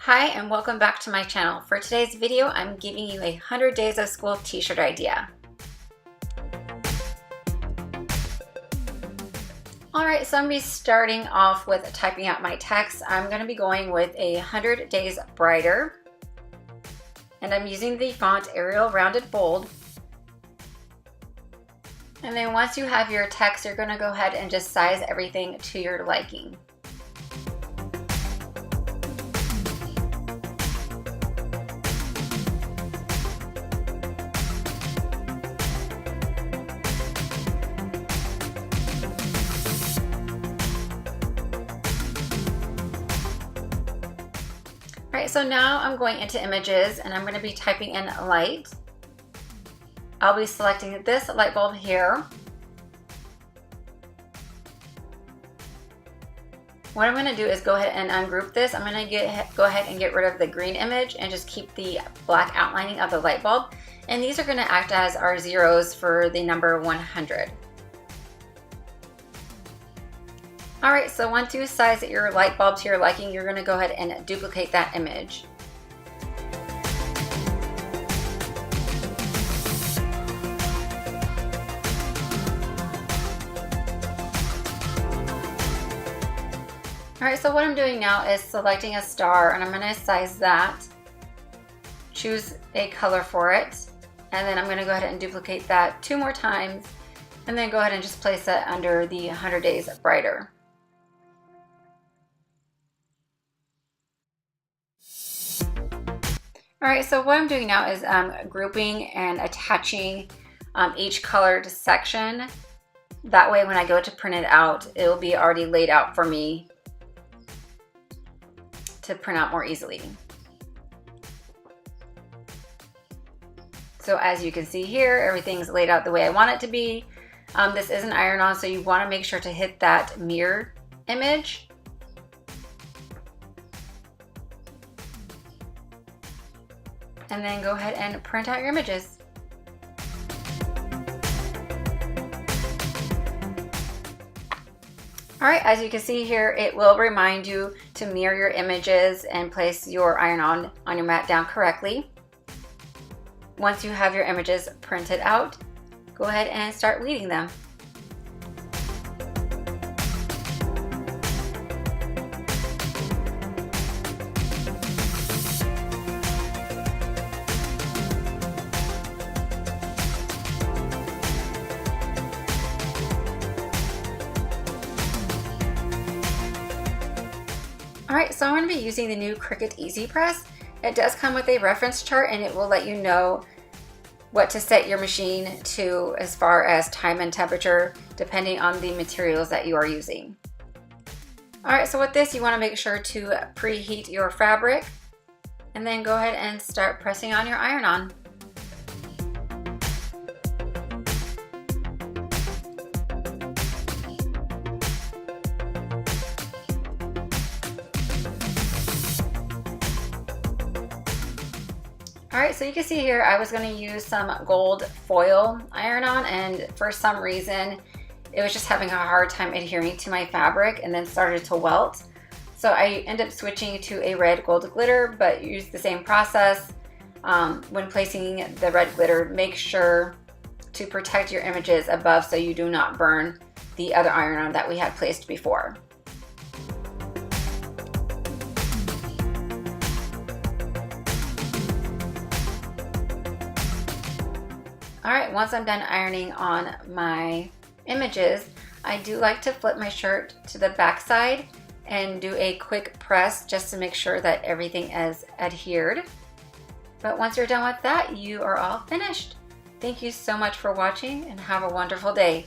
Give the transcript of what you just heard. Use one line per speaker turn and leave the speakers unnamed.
Hi and welcome back to my channel. For today's video, I'm giving you a 100 days of school t-shirt idea. Alright, so I'm going to be starting off with typing out my text. I'm going to be going with a 100 days brighter. And I'm using the font Arial Rounded Bold. And then once you have your text, you're going to go ahead and just size everything to your liking. Alright, so now I'm going into images and I'm going to be typing in light. I'll be selecting this light bulb here. What I'm going to do is go ahead and ungroup this. I'm going to go ahead and get rid of the green image and just keep the black outlining of the light bulb. And these are going to act as our zeros for the number 100. Alright, so once you size your light bulb to your liking, you're going to go ahead and duplicate that image. Alright, so what I'm doing now is selecting a star and I'm going to size that, choose a color for it, and then I'm going to go ahead and duplicate that 2 more times and then go ahead and just place it under the 100 days brighter. Alright, so what I'm doing now is grouping and attaching each colored section. That way when I go to print it out, it will be already laid out for me to print out more easily. So as you can see here, everything's laid out the way I want it to be. This is an iron-on, so you want to make sure to hit that mirror image. And then go ahead and print out your images. Alright, as you can see here, it will remind you to mirror your images and place your iron-on your mat down correctly. Once you have your images printed out, go ahead and start weeding them. Alright, so I'm going to be using the new Cricut Easy Press. It does come with a reference chart and it will let you know what to set your machine to as far as time and temperature depending on the materials that you are using. Alright, so with this you want to make sure to preheat your fabric and then go ahead and start pressing on your iron-on. Alright, so you can see here I was going to use some gold foil iron-on, and for some reason it was just having a hard time adhering to my fabric and then started to welt. So I ended up switching to a red gold glitter, but use the same process. When placing the red glitter, make sure to protect your images above so you do not burn the other iron-on that we had placed before. Alright, once I'm done ironing on my images, I do like to flip my shirt to the back side and do a quick press just to make sure that everything is adhered. But once you're done with that, you are all finished. Thank you so much for watching and have a wonderful day.